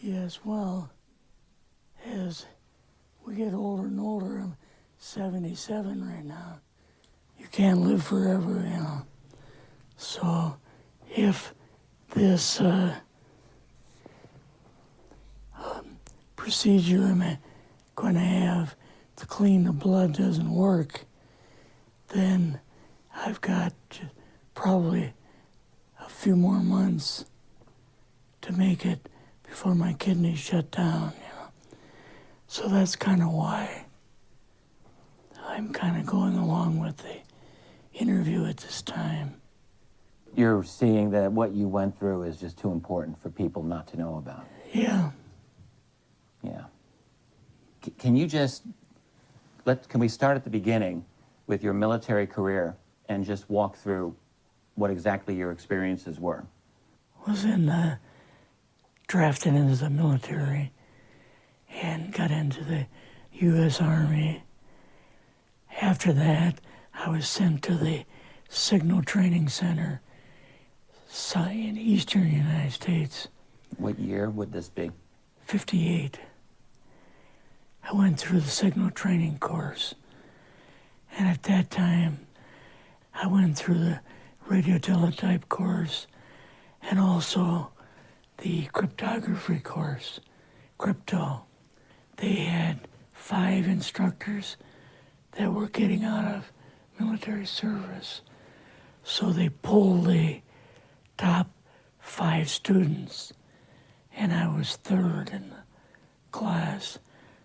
Yes, well, as we get older and older, I'm 77 right now. You can't live forever, you know. So if this procedure I'm going to have to clean the blood doesn't work, then I've got probably a few more months to make it before my kidneys shut down, you know. So that's kind of why I'm kind of going along with the interview at this time. You're seeing that what you went through is just too important for people not to know about. Yeah. Yeah. Can you just, can we start at the beginning with your military career and just walk through what exactly your experiences were? Was drafted into the military and got into the U.S. Army. After that, I was sent to the Signal Training Center in eastern United States. What year would this be? 58. I went through the Signal Training course. And at that time, I went through the radio teletype course and also the cryptography course, crypto. They had 5 instructors that were getting out of military service. So they pulled the top 5 students, and I was 3rd in the class.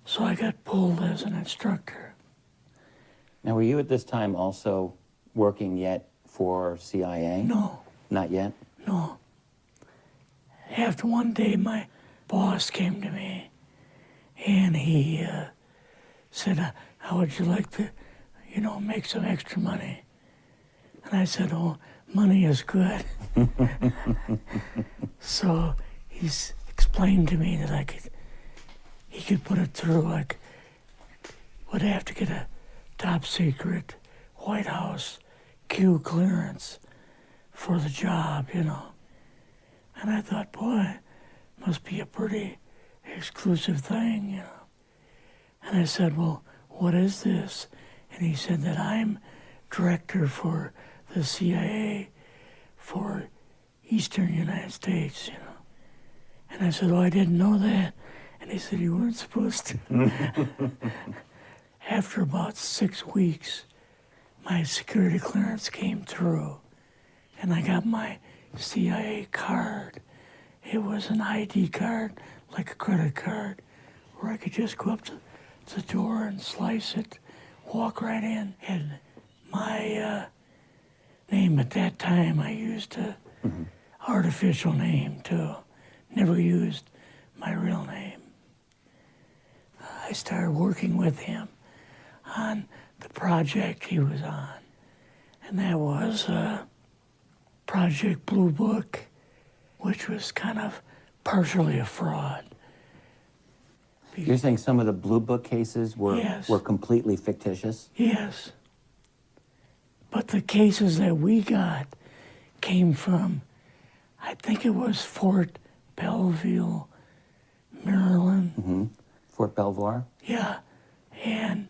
So I got pulled as an instructor. Now, were you at this time also working yet for CIA? No. Not yet? No. After one day, my boss came to me, and he said, how would you like to, make some extra money? And I said, oh, money is good. So he's explained to me that he could put it through, would have to get a top secret White House Q clearance for the job, And I thought, boy, must be a pretty exclusive thing, And I said, well, what is this? And he said that I'm director for the CIA for Eastern United States, And I said, oh, I didn't know that. And he said, you weren't supposed to. After about 6 weeks, my security clearance came through, and I got my CIA card. It was an ID card, like a credit card, where I could just go up to the door and slice it, walk right in. And my name at that time, I used a artificial name too. Never used my real name. I started working with him on the project he was on, and that was Project Blue Book, which was kind of partially a fraud. You're saying some of the Blue Book cases were completely fictitious? Yes. But the cases that we got came from, I think it was Fort Belvoir, Maryland. Fort Belvoir? Yeah. And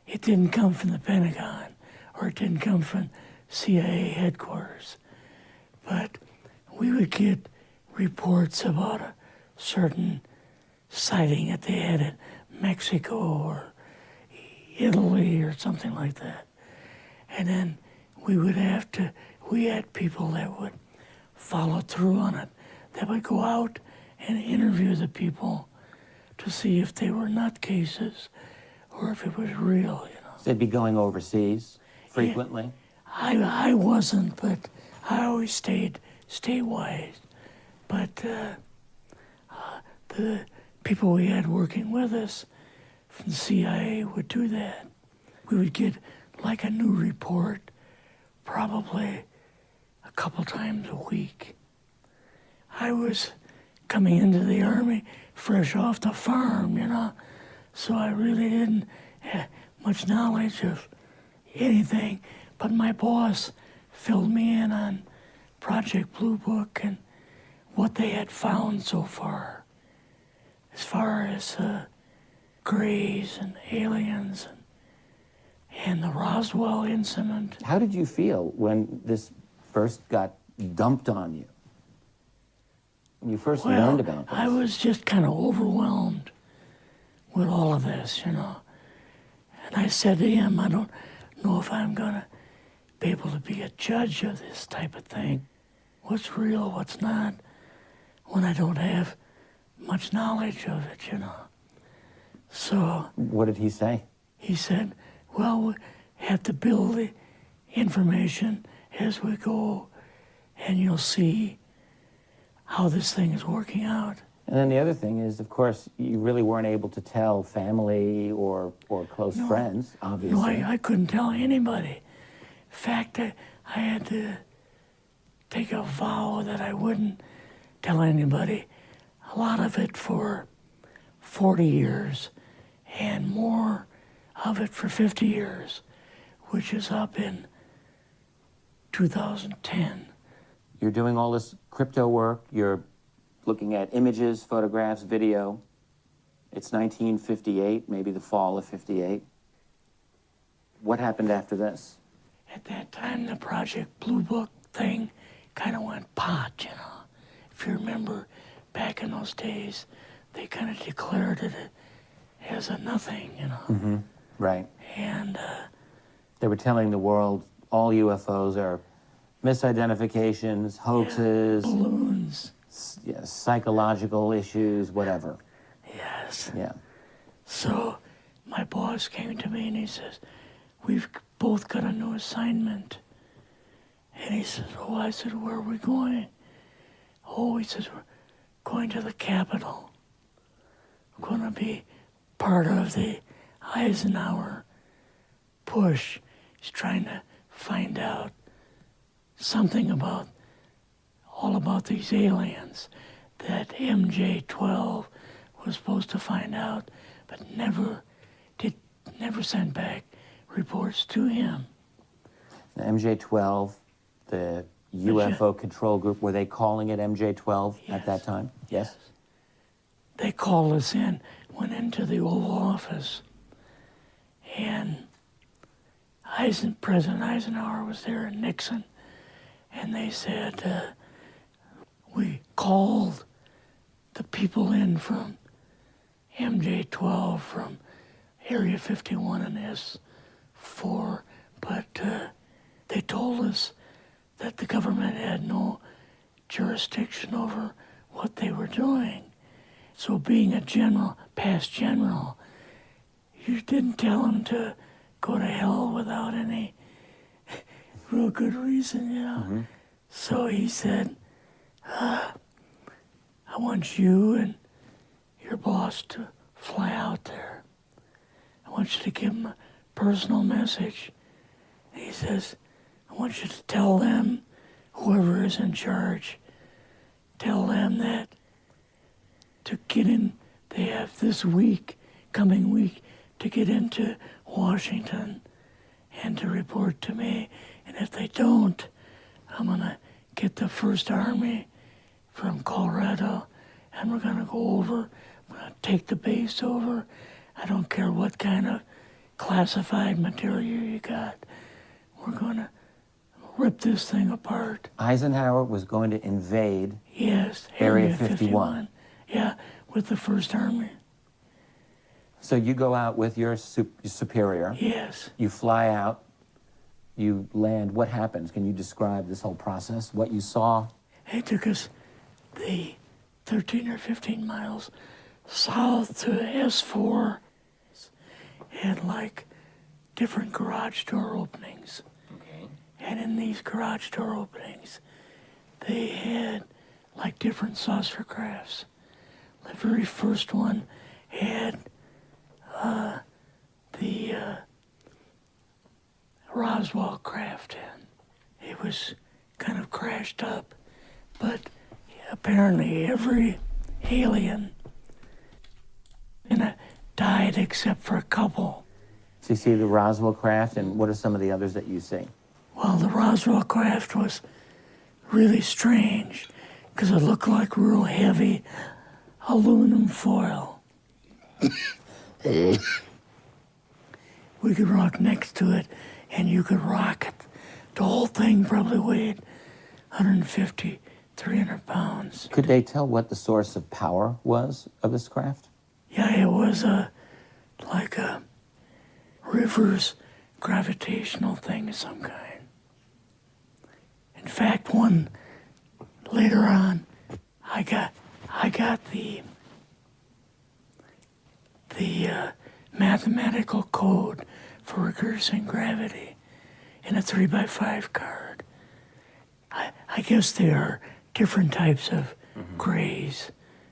it didn't come from the Pentagon, or it didn't come from CIA headquarters. But we would get reports about a certain sighting that they had in Mexico or Italy or something like that. And then we had people that would follow through on it, that would go out and interview the people to see if they were nutcases or if it was real, So they'd be going overseas frequently? I wasn't, but I always stayed statewide. But the people we had working with us from the CIA would do that. We would get like a new report probably a couple times a week. I was coming into the Army fresh off the farm, so I really didn't have much knowledge of anything, but my boss filled me in on Project Blue Book and what they had found so far. as far as Greys and aliens and the Roswell incident. How did you feel when this first got dumped on you? When you first learned about this? I was just kind of overwhelmed with all of this, you know. And I said to him, I don't know if I'm going to be able to be a judge of this type of thing. What's real, what's not, when I don't have much knowledge of it, you know. So... What did he say? He said, well, we have to build the information as we go, and you'll see how this thing is working out. And then the other thing is, of course, you really weren't able to tell family or close friends, obviously. No, I couldn't tell anybody. In fact, I had to take a vow that I wouldn't tell anybody. A lot of it for 40 years, and more of it for 50 years, which is up in 2010. You're doing all this crypto work, you're looking at images, photographs, video. It's 1958, maybe the fall of 58. What happened after this? At that time, the Project Blue Book thing kind of went pot, you know. If you remember, back in those days, they kind of declared it as a nothing, you know. Mm-hmm. Right. And they were telling the world all UFOs are misidentifications, hoaxes, balloons. Psychological issues, whatever. Yes. Yeah. So my boss came to me and he says, we've both got a new assignment. And he says, oh, I said, where are we going? Oh, he says, we're going to the Capitol. We're going to be part of the Eisenhower push. He's trying to find out something about all about these aliens that MJ-12 was supposed to find out, but never sent back reports to him. The MJ-12, the UFO control group, were they calling it MJ-12 at that time? Yes. They called us in, went into the Oval Office, and President Eisenhower was there and Nixon, and they said, we called the people in from MJ-12 from Area 51 and S4, but they told us that the government had no jurisdiction over what they were doing. So being a general, past general, you didn't tell them to go to hell without any real good reason, you know. Mm-hmm. So he said, I want you and your boss to fly out there. I want you to give them a personal message. And he says, I want you to tell them, whoever is in charge, tell them that to get in, they have this week, coming week, to get into Washington and to report to me. And if they don't, I'm going to get the First Army from Colorado, and we're going to go over, we're going to take the base over. I don't care what kind of classified material you got. We're going to rip this thing apart. Eisenhower was going to invade Area 51. Yeah, with the First Army. So you go out with your superior. Yes. You fly out. You land. What happens? Can you describe this whole process, what you saw? It took us the 13 or 15 miles south to S4 and like different garage door openings. Okay. And in these garage door openings, they had like different saucer crafts. The very first one had the Roswell craft in. It was kind of crashed up, but apparently every alien died except for a couple. So you see the Roswell craft, and what are some of the others that you see? Well, the Roswell craft was really strange because it looked like real heavy aluminum foil. We could rock next to it, and you could rock it. The whole thing probably weighed 150, 300 pounds. Could they tell what the source of power was of this craft? Yeah, it was like a reverse gravitational thing of some kind. In fact, one later on, I got the mathematical code for reversing gravity in a 3x5 card. I guess there are different types of grays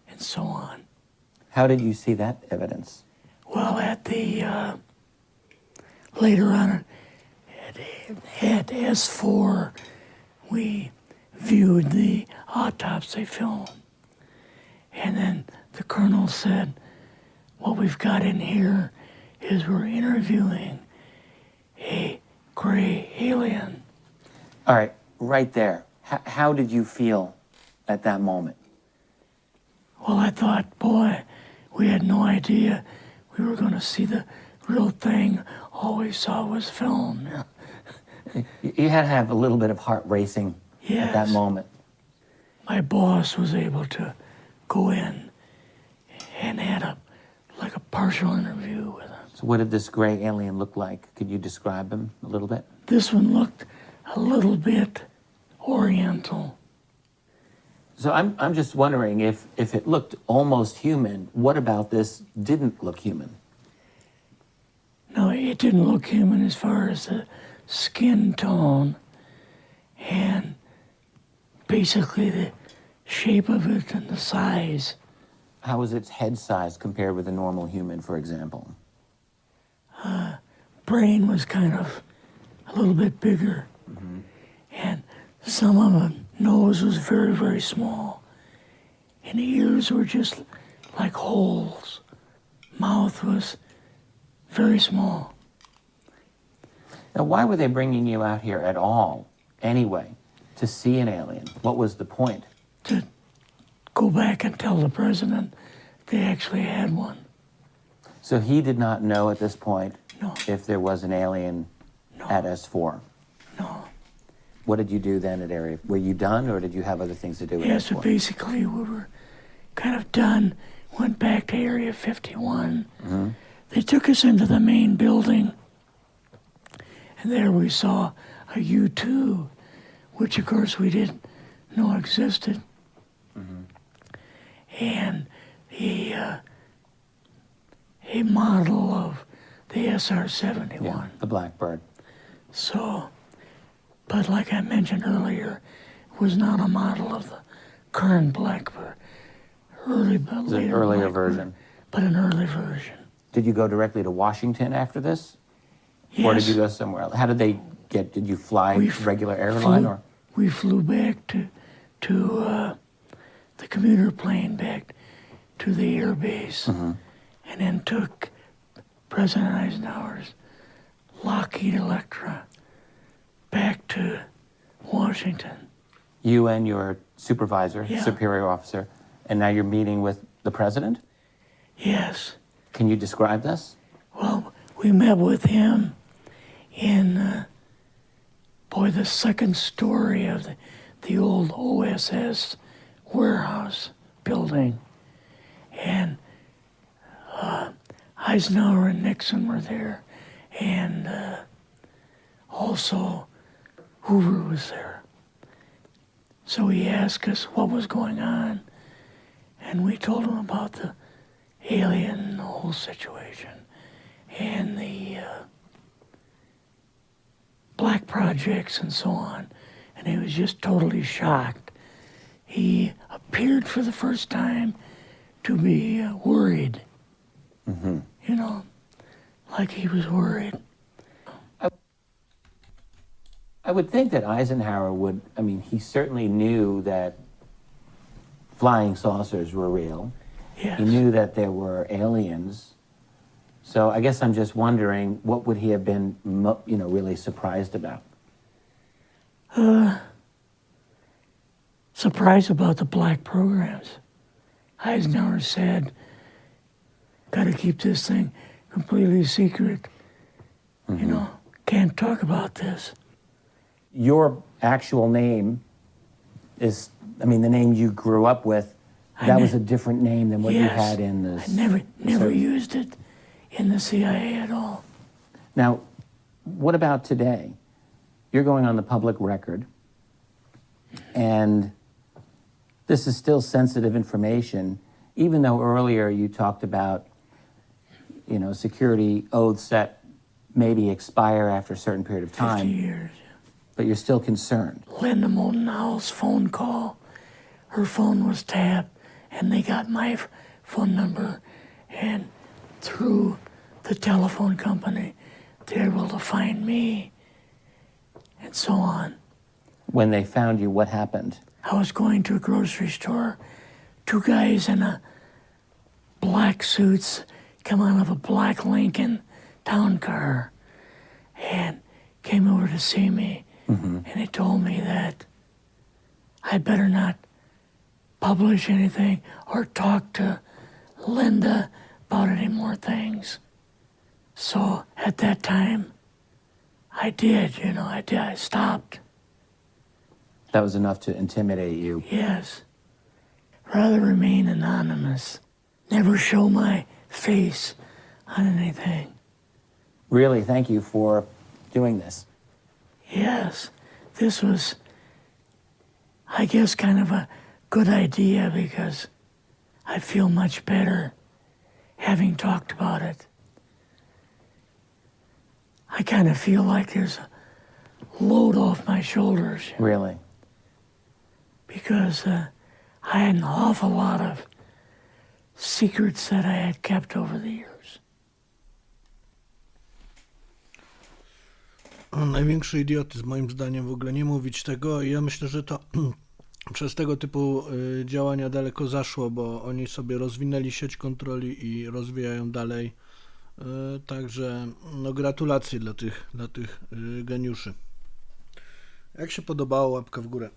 and so on. How did you see that evidence? Well, at the later on at S4, we viewed the autopsy film, and then the colonel said, "What we've got in here is we're interviewing a gray alien." All right, right there. How did you feel at that moment? Well, I thought, boy, we had no idea we were going to see the real thing. All we saw was film. You had to have a little bit of heart racing at that Yes. moment. My boss was able to go in and had a partial interview with him. So what did this gray alien look like? Could you describe him a little bit? This one looked a little bit oriental. So I'm just wondering if it looked almost human, what about this didn't look human? No, it didn't look human as far as the skin tone and basically the shape of it and the size. How was its head size compared with a normal human, for example? Brain was kind of a little bit bigger. And some of the nose was very, very small. And the ears were just like holes. Mouth was very small. Now, why were they bringing you out here at all, anyway, to see an alien? What was the point? To go back and tell the president they actually had one. So he did not know at this point No. if there was an alien at S4. No. What did you do then at Area? Were you done, or did you have other things to do with Yeah, S4? so basically we were kind of done, went back to Area 51. They took us into the main building, and there we saw a U-2, which of course we didn't know existed. And a model of the SR-71. Yeah, the Blackbird. So, but like I mentioned earlier, it was not a model of the current Blackbird, It's an earlier version. but an early version. Did you go directly to Washington after this? Yes. Or did you go somewhere else? How did they get, did you fly We regular airline or? We flew back to the commuter plane back to the air base, and then took President Eisenhower's Lockheed Electra back to Washington. You and your supervisor, Yeah. superior officer, and now you're meeting with the president? Yes. Can you describe this? Well, we met with him in, the second story of the old OSS warehouse building. And Eisenhower and Nixon were there, and also Hoover was there. So he asked us what was going on, and we told him about the alien, the whole situation, and the black projects and so on. And he was just totally shocked. He appeared for the first time to be worried. You know, like he was worried. I would think that Eisenhower would, I mean, he certainly knew that flying saucers were real. Yes. He knew that there were aliens. So I guess I'm just wondering, what would he have been, really surprised about? Surprised about the black programs. Eisenhower said, got to keep this thing completely secret. You know, can't talk about this. Your actual name is, I mean, the name you grew up with, that was a different name than what you had in the... I never used it in the CIA at all. Now, what about today? You're going on the public record, and this is still sensitive information, even though earlier you talked about, you know, security oaths that maybe expire after a certain period of time. 50 years. But you're still concerned. Linda Moldenhauer's phone call, her phone was tapped, and they got my phone number, and through the telephone company, they were able to find me, and so on. When they found you, what happened? I was going to a grocery store. Two guys in a black suits come out of a black Lincoln town car and came over to see me. And they told me that I better not publish anything or talk to Linda about any more things. So at that time, I did, you know, I stopped. That was enough to intimidate you. Yes. Rather remain anonymous. Never show my face on anything. Really, thank you for doing this. Yes, this was, I guess, kind of a good idea because I feel much better having talked about it. I kind of feel like there's a load off my shoulders. Really? Because I had an awful lot of secrets that I had kept over the years. Największy idiotyzm, moim zdaniem, w ogóle nie mówić tego. I ja myślę, że to przez tego typu działania daleko zaszło, bo oni sobie rozwinęli sieć kontroli i rozwijają dalej. Także no, gratulacje dla tych geniuszy. Jak się podobało, łapka w górę.